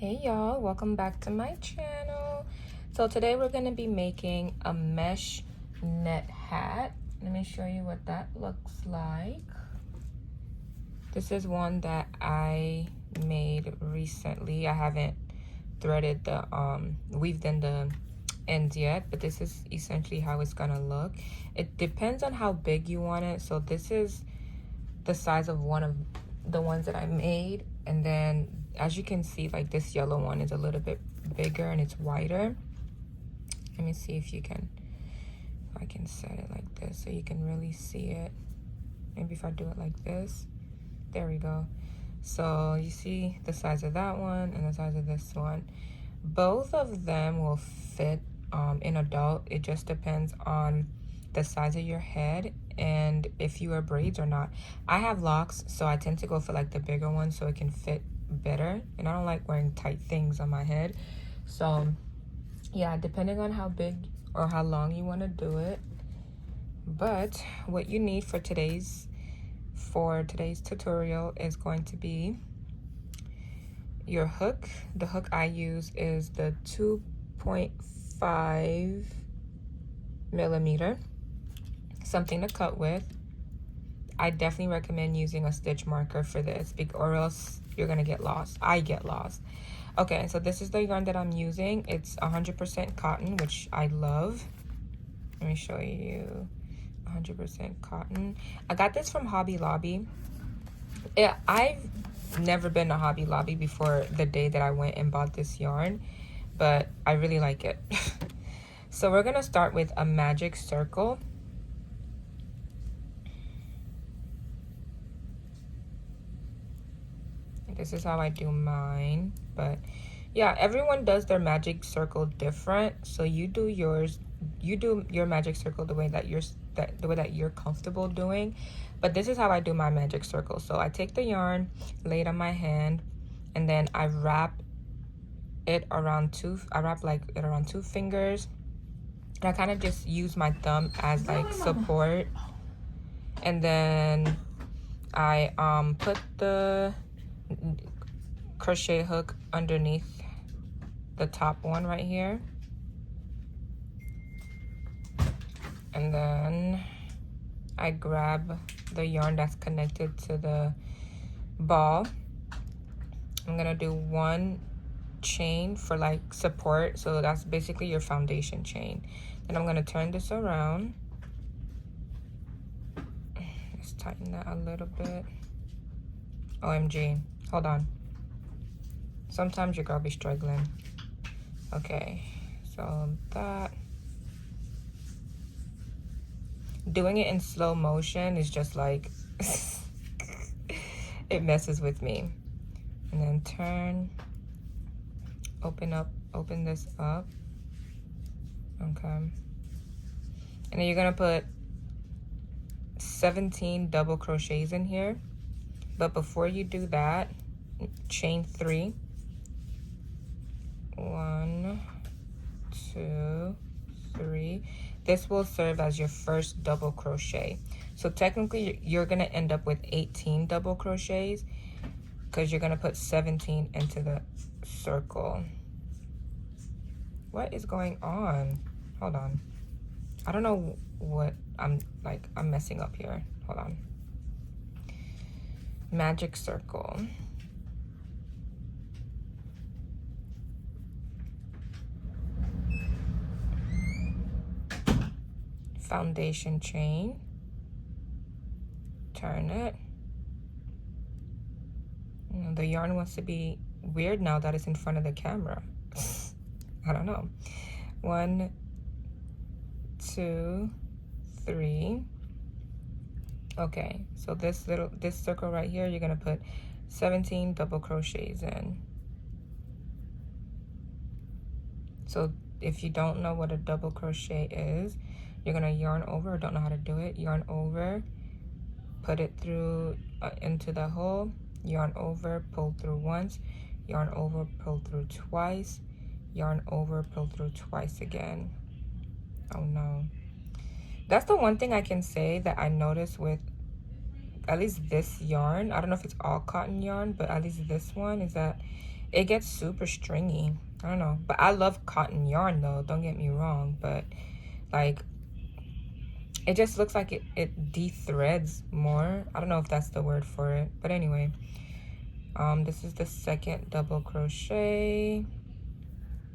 Hey y'all, welcome back to my channel. So today we're going to be making a mesh net hat. Let me show you what that looks like. This is one that I made recently. I haven't threaded the weaved in the ends yet, but this is essentially how it's gonna look. It depends on how big you want it. So this is the size of one of the ones that I made, and then as you can see, like this yellow one is a little bit bigger and it's wider. Let me see if I can set it like this so you can really see it. Maybe if I do it like this, there we go. So you see the size of that one and the size of this one. Both of them will fit in adult. It just depends on the size of your head and if you wear braids or not. I have locks, so I tend to go for like the bigger one so it can fit better, and I don't like wearing tight things on my head. So yeah, depending on how big or how long you want to do it. But what you need for today's tutorial is going to be your hook. The hook I use is the 2.5 millimeter, something to cut with. I definitely recommend using a stitch marker for this, or else you're gonna get lost. I get lost. Okay, so this is the yarn that I'm using. It's 100% cotton, which I love. Let me show you. 100% cotton. I got this from Hobby Lobby. I've never been to Hobby Lobby before the day that I went and bought this yarn, but I really like it. So we're gonna start with a magic circle. This is how I do mine, but yeah, everyone does their magic circle different. So you do your magic circle the way that you're comfortable doing. But this is how I do my magic circle. So I take the yarn, lay it on my hand, and then I wrap it around two fingers. And I kind of just use my thumb as like support. And then I put the crochet hook underneath the top one right here, and then I grab the yarn that's connected to the ball. I'm gonna do one chain for like support, so that's basically your foundation chain. Then I'm gonna turn this around. Let's tighten that a little bit. OMG, hold on. Sometimes your girl be struggling. Okay, so that. Doing it in slow motion is just like, it messes with me. And then turn, open this up. Okay. And then you're gonna put 17 double crochets in here. But before you do that, chain 3. 1, 2, 3. This will serve as your first double crochet. So technically you're gonna end up with 18 double crochets because you're gonna put 17 into the circle. What is going on? Hold on. I don't know what I'm messing up here. Hold on. Magic circle. Foundation chain. Turn it. The yarn wants to be weird now that it's in front of the camera. I don't know. 1, 2, 3. Okay, so this circle right here, you're gonna put 17 double crochets in. So if you don't know what a double crochet is, you're gonna yarn over, or don't know how to do it, yarn over, put it through into the hole, yarn over, pull through once, yarn over, pull through twice, yarn over, pull through twice again. Oh no. That's the one thing I can say that I noticed with at least this yarn. I don't know if it's all cotton yarn, but at least this one is that it gets super stringy. I don't know, but I love cotton yarn though, don't get me wrong, but like it just looks like it de-threads more. I don't know if that's the word for it, but anyway, this is the second double crochet.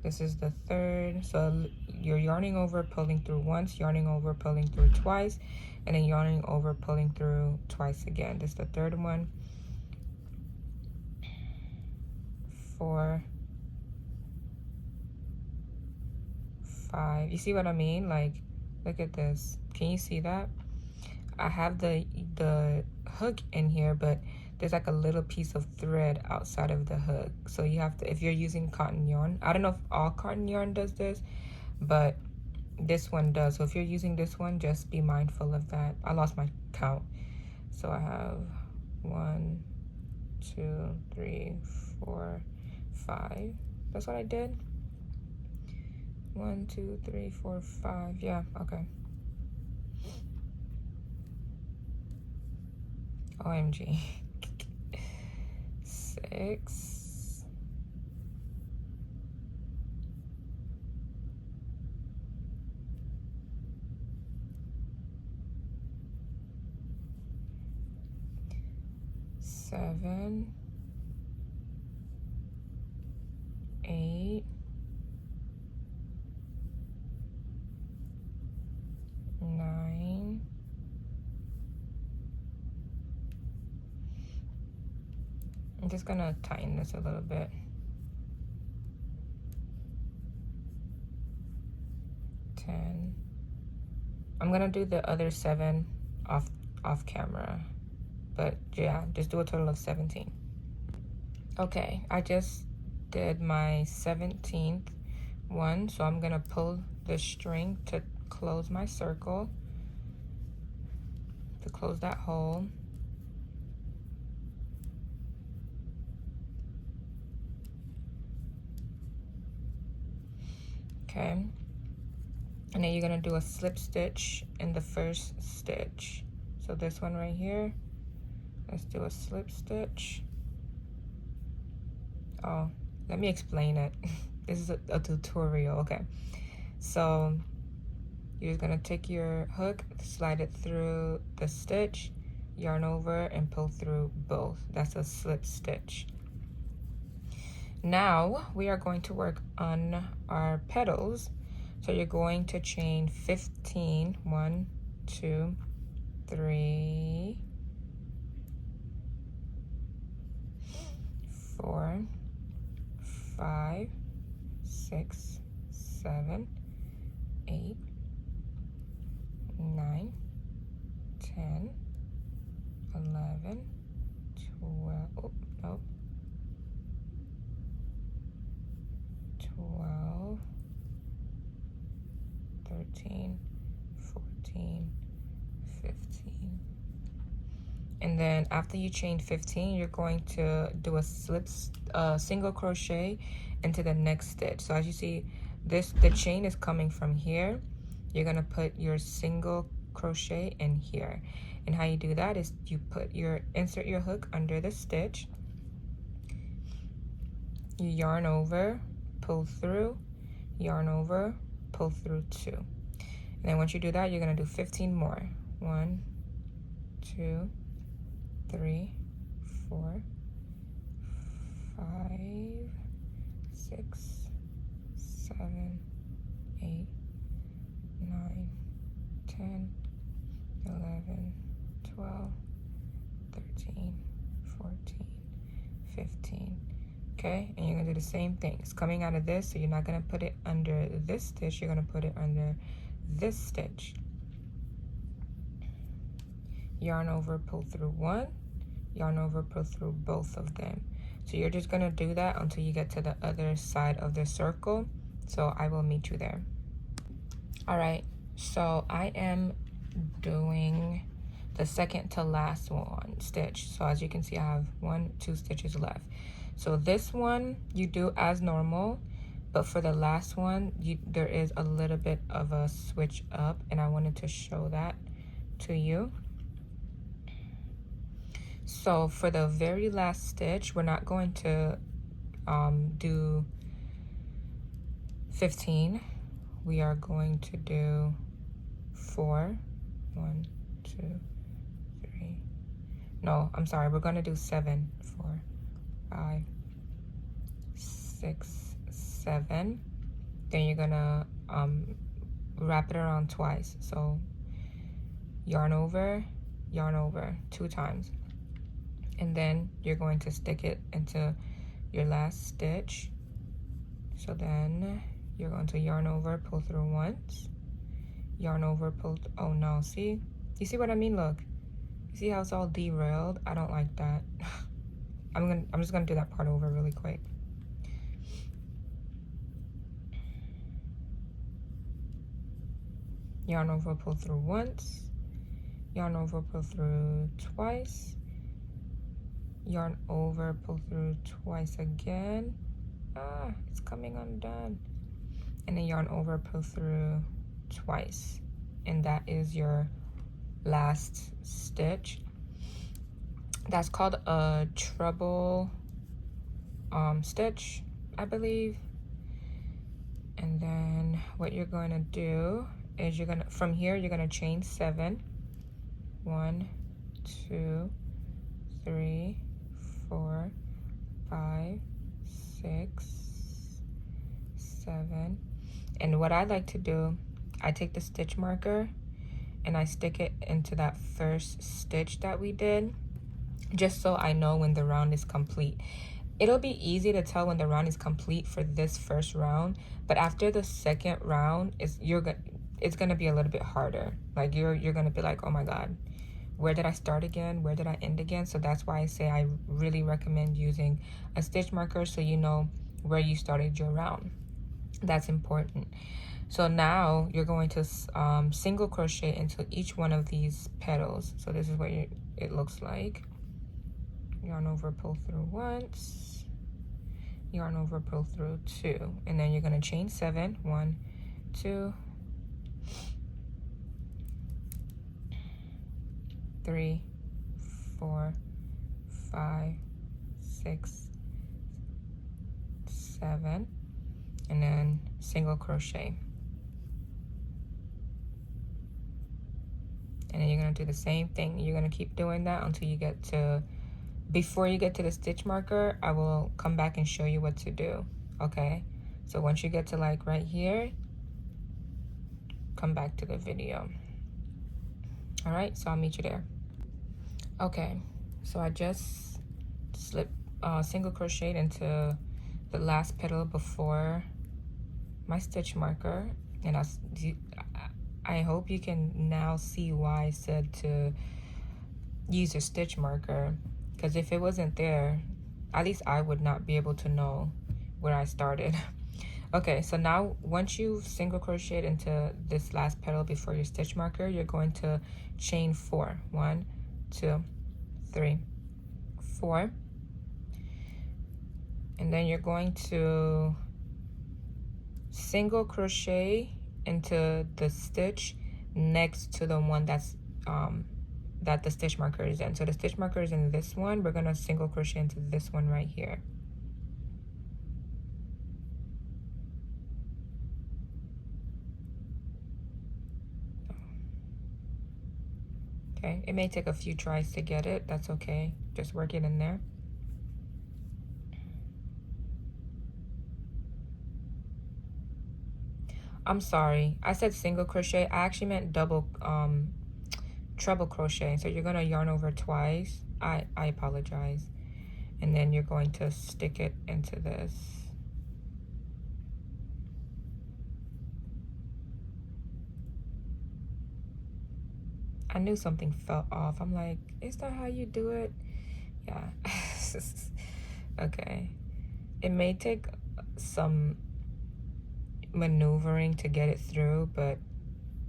This is the third. So you're yarning over, pulling through once, yarning over, pulling through twice, and then yarning over, pulling through twice again. This is the third one. 4, 5. You see what I mean? Like, look at this. Can you see that? I have the hook in here, but there's like a little piece of thread outside of the hook. So you have to, if you're using cotton yarn, I don't know if all cotton yarn does this, but this one does. So if you're using this one, just be mindful of that. I lost my count. So I have 1, 2, 3, 4, 5. That's what I did. 1, 2, 3, 4, 5. Yeah, okay. OMG. 6. 7, 8, 9, 10. I'm just gonna tighten this a little bit. 10. I'm gonna do the other 7 off camera, but yeah, just do a total of 17. Okay, I just did my 17th one, so I'm gonna pull the string to close my circle, to close that hole. Okay, and then you're gonna do a slip stitch in the first stitch. So this one right here, let's do a slip stitch. Oh, let me explain it. This is a tutorial. Okay, so you're gonna take your hook, slide it through the stitch, yarn over, and pull through both. That's a slip stitch. Now we are going to work on our petals. So you're going to chain 15. 1, 2, 3, 4, 5, 6, 7, 8, 9, 10, 11, 12. Oh, nope. 12, 13, 14, 15. And then after you chain 15, you're going to do a single crochet into the next stitch. So as you see, the chain is coming from here. You're gonna put your single crochet in here. And how you do that is you insert your hook under the stitch, you yarn over, pull through, yarn over, pull through 2. And then once you do that, you're gonna do 15 more. 1, 2, 3, 4, 5, 6, 7, 8, 9, 10, 11, 12, 13, 14, 15. Okay, and you're gonna do the same thing. It's coming out of this, so you're not gonna put it under this stitch, you're gonna put it under this stitch. Yarn over, pull through 1, yarn over, pull through both of them. So you're just gonna do that until you get to the other side of the circle. So I will meet you there. All right, so I am doing the second to last one stitch. So as you can see, I have 1, 2 stitches left. So this one you do as normal, but for the last one, there is a little bit of a switch up, and I wanted to show that to you. So for the very last stitch, we're not going to do 15. We are going to do 4. 1, 2, 3. No, I'm sorry. We're going to do 7. 4, 5, 6, 7. Then you're going to wrap it around twice. So yarn over 2 times. And then you're going to stick it into your last stitch. So then you're going to yarn over, pull through once, yarn over, pull, oh no, see? You see what I mean? Look, you see how it's all derailed? I don't like that. I'm just gonna do that part over really quick. Yarn over, pull through once, yarn over, pull through twice, yarn over, pull through twice again. Ah, it's coming undone. And then yarn over, pull through twice. And that is your last stitch. That's called a treble stitch, I believe. And then what you're going to do is from here, you're going to chain 7. 1, 2, 3, 4, 5, 6, 7. And what I like to do, I take the stitch marker and I stick it into that first stitch that we did, just so I know when the round is complete. It'll be easy to tell when the round is complete for this first round, but after the second round, it's gonna be a little bit harder. Like you're gonna be like, oh my god, where did I start again? Where did I end again? So that's why I say I really recommend using a stitch marker so you know where you started your round. That's important. So now you're going to single crochet into each one of these petals. So this is what it looks like. Yarn over, pull through once, yarn over, pull through 2, and then you're going to chain 7. 1, 2, 3, 4, 5, 6, 7, and then single crochet. And then you're going to do the same thing. You're going to keep doing that until you get to, before you get to the stitch marker, I will come back and show you what to do, okay? So once you get to like right here, come back to the video. All right, so I'll meet you there. Okay, so I just single crocheted into the last petal before my stitch marker, and I hope you can now see why I said to use a stitch marker, because if it wasn't there, at least I would not be able to know where I started. Okay, so now once you've single crocheted into this last petal before your stitch marker, you're going to chain 4. 1, 2, 3, 4. And then you're going to single crochet into the stitch next to the one that's that the stitch marker is in. So the stitch marker is in this one. We're gonna single crochet into this one right here. Okay, it may take a few tries to get it. That's okay. Just work it in there. I'm sorry, I said single crochet. I actually meant treble crochet. So you're gonna yarn over twice. I apologize. And then you're going to stick it into this. I knew something felt off. I'm like, is that how you do it? Yeah. Okay. It may take some maneuvering to get it through, but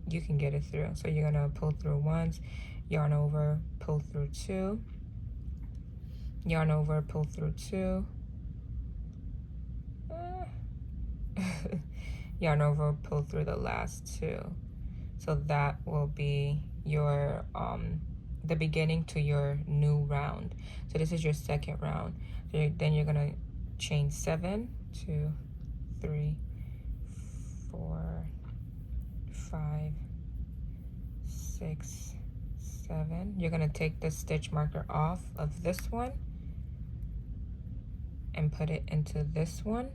you can get it through. So you're gonna pull through once, yarn over, pull through 2, yarn over, pull through 2, yarn over, pull through the last 2. So that will be your the beginning to your new round. So this is your second round. So then you're gonna chain 7, 2, 3, 4, 5, 6, 7. You're gonna take the stitch marker off of this one and put it into this one,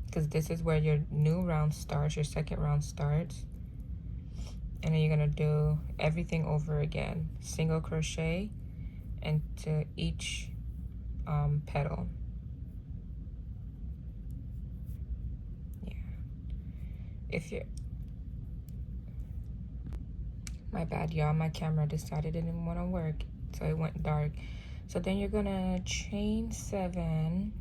because this is where your new round starts, your second round starts. And then you're gonna do everything over again. Single crochet into each petal. Yeah. If you're, my bad, y'all, my camera decided it didn't want to work, so it went dark. So then you're gonna chain 7.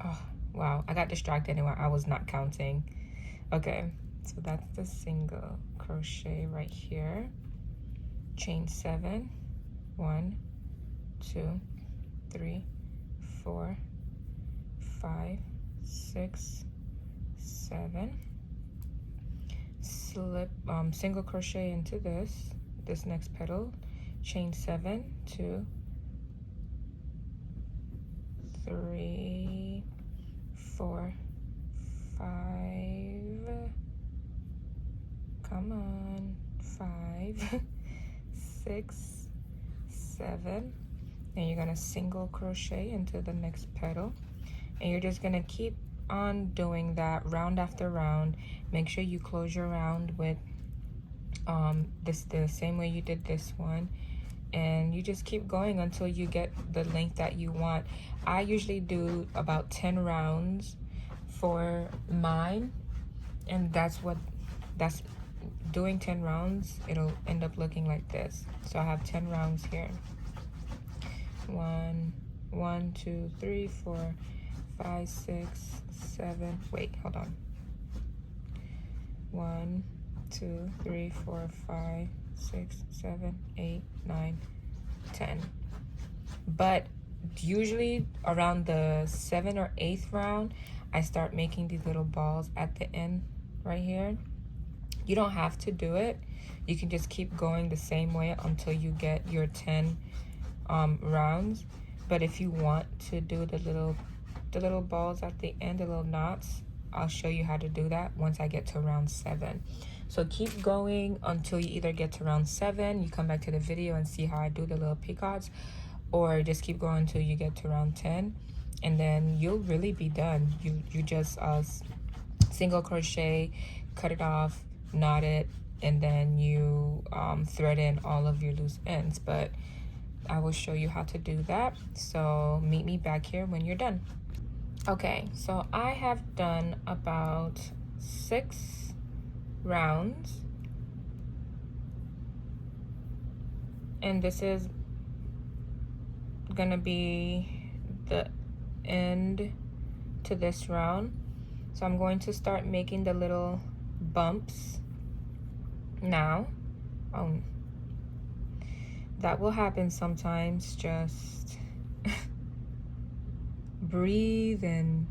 Oh, wow, I got distracted anyway. I was not counting. Okay, so that's the single crochet right here. Chain 7, 1, 2, 3, 4, 5, 6, 7. Slip, single crochet into this next petal. Chain 7, 2, 3, 4, 5. Come on, 5, 6, 7. And you're gonna single crochet into the next petal, and you're just gonna keep on doing that round after round. Make sure you close your round with this the same way you did this one, and you just keep going until you get the length that you want. I usually do about 10 rounds for mine, and that's doing 10 rounds, it'll end up looking like this. So I have 10 rounds here. 1, 2, 3, 4, 5, 6, 7. Wait, hold on. 1, 2, 3, 4, 5, 6, 7, 8, 9, 10. But usually around the 7th or 8th round, I start making these little balls at the end right here. You don't have to do it. You can just keep going the same way until you get your 10 rounds. But if you want to do the little balls at the end, the little knots, I'll show you how to do that once I get to round 7. So keep going until you either get to round 7, you come back to the video and see how I do the little peacocks, or just keep going until you get to round 10, and then you'll really be done. You just single crochet, cut it off, knot it, and then you thread in all of your loose ends. But I will show you how to do that, so meet me back here when you're done. Okay, so I have done about 6 rounds, and this is gonna be the end to this round. So I'm going to start making the little bumps now. That will happen sometimes. Just breathe and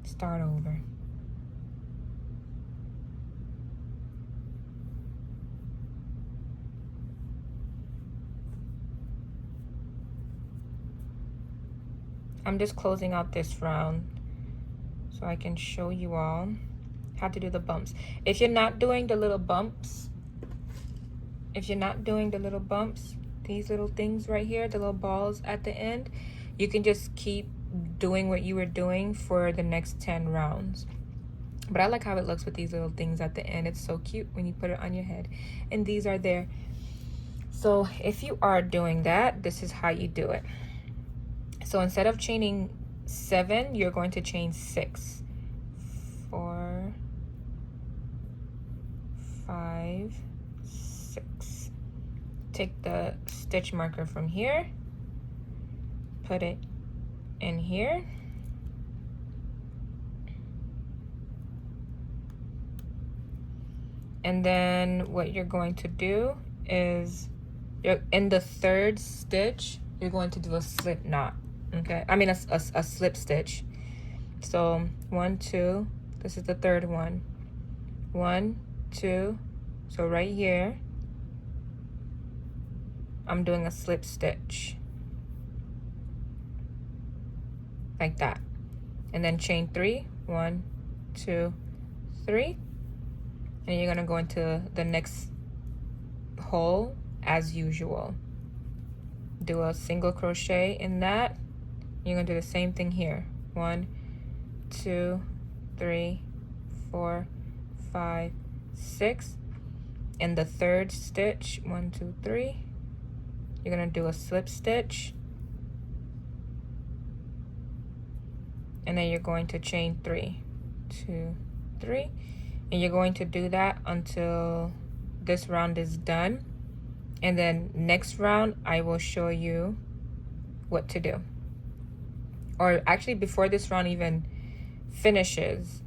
start over. I'm just closing out this round so I can show you all how to do the bumps. If you're not doing the little bumps, these little things right here, the little balls at the end, you can just keep doing what you were doing for the next 10 rounds. But I like how it looks with these little things at the end. It's so cute when you put it on your head. And these are there. So if you are doing that, this is how you do it. So instead of chaining 7, you're going to chain 6. 4, 5, 6. Take the stitch marker from here, put it in here, and then what you're going to do is, in the 3rd stitch, you're going to do a slip knot. Okay, I mean a slip stitch. So 1, 2, This is the third one. 1, 2. So right here, I'm doing a slip stitch like that, and then chain 3. 1, 2, 3, and you're gonna go into the next hole as usual. Do a single crochet in that. You're gonna do the same thing here. 1, 2, 3, 4, 5, 6. In the third stitch, 1, 2, 3, you're gonna do a slip stitch, and then you're going to chain 3, 2, 3, and you're going to do that until this round is done. And then next round I will show you what to do, or actually before this round even finishes,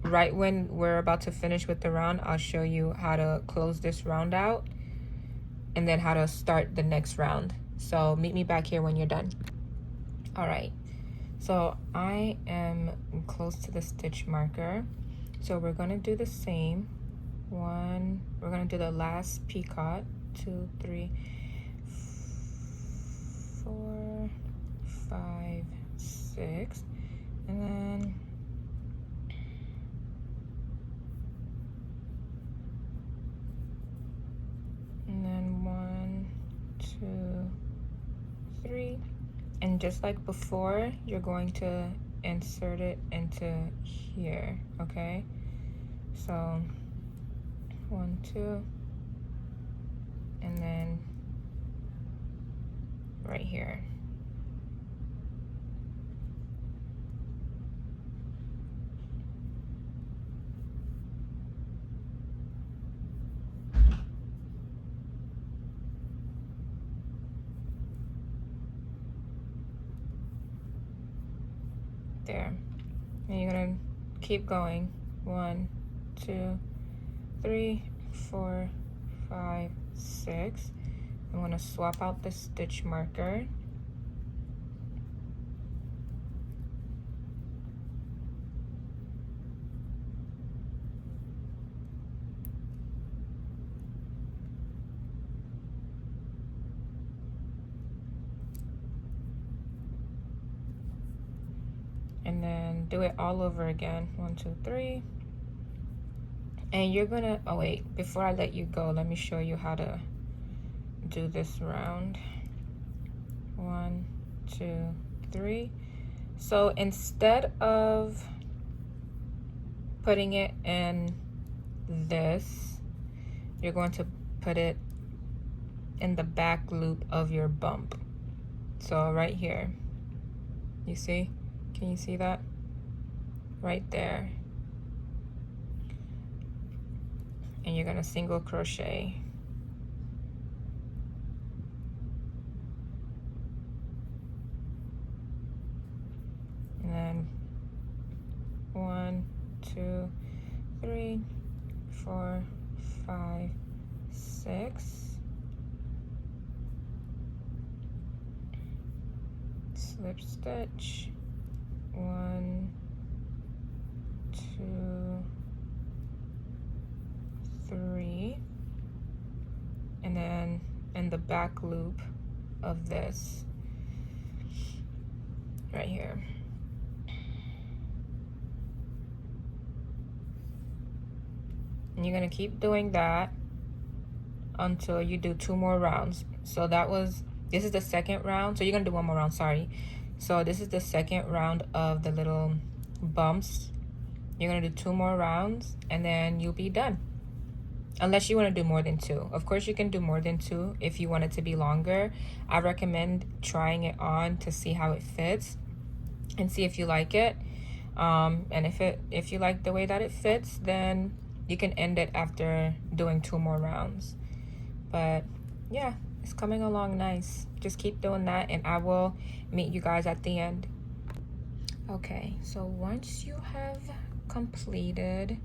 right when we're about to finish with the round, I'll show you how to close this round out and then how to start the next round. So meet me back here when you're done. All right, so I am close to the stitch marker, so we're gonna do the same one. We're gonna do the last picot. 2, 3, 4, 5, 6, and then and then 1, 2, 3, and just like before, you're going to insert it into here. Okay, so 1, 2, and then right here. There. And you're gonna keep going. 1, 2, 3, 4, 5, 6. I'm gonna swap out the stitch marker. And then do it all over again. 1, 2, 3. And you're gonna, oh wait, before I let you go, let me show you how to do this round. 1, 2, 3. So instead of putting it in this, you're going to put it in the back loop of your bump. So right here, you see? Can you see that? Right there. And you're gonna single crochet. And then 1, 2, 3, 4, 5, 6. Slip stitch. 1, 2, 3, and then in the back loop of this right here. And you're gonna keep doing that until you do 2 more rounds. So this is the second round, so you're gonna do 1 more round, sorry. So this is the second round of the little bumps. You're gonna do 2 more rounds and then you'll be done. Unless you want to do more than 2. Of course you can do more than 2 if you want it to be longer. I recommend trying it on to see how it fits and see if you like it. And if you like the way that it fits, then you can end it after doing 2 more rounds. But yeah, it's coming along nice. Just keep doing that and I will meet you guys at the end. Okay, so once you have completed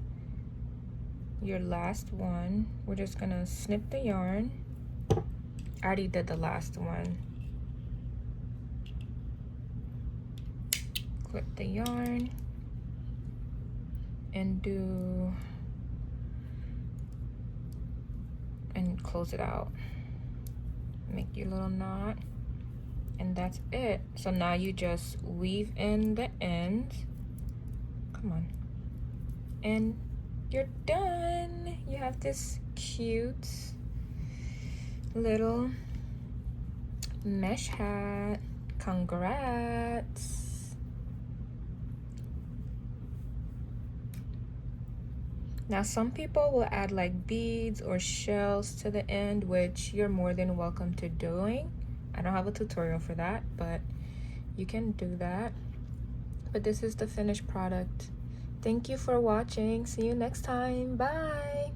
your last one, we're just gonna snip the yarn. I already did the last one. Clip the yarn and do and close it out. Make your little knot, and that's it. So now you just weave in the ends. Come on. And you're done. You have this cute little mesh hat. Congrats. Now some people will add like beads or shells to the end, which you're more than welcome to doing. I don't have a tutorial for that, but you can do that. But this is the finished product. Thank you for watching. See you next time. Bye.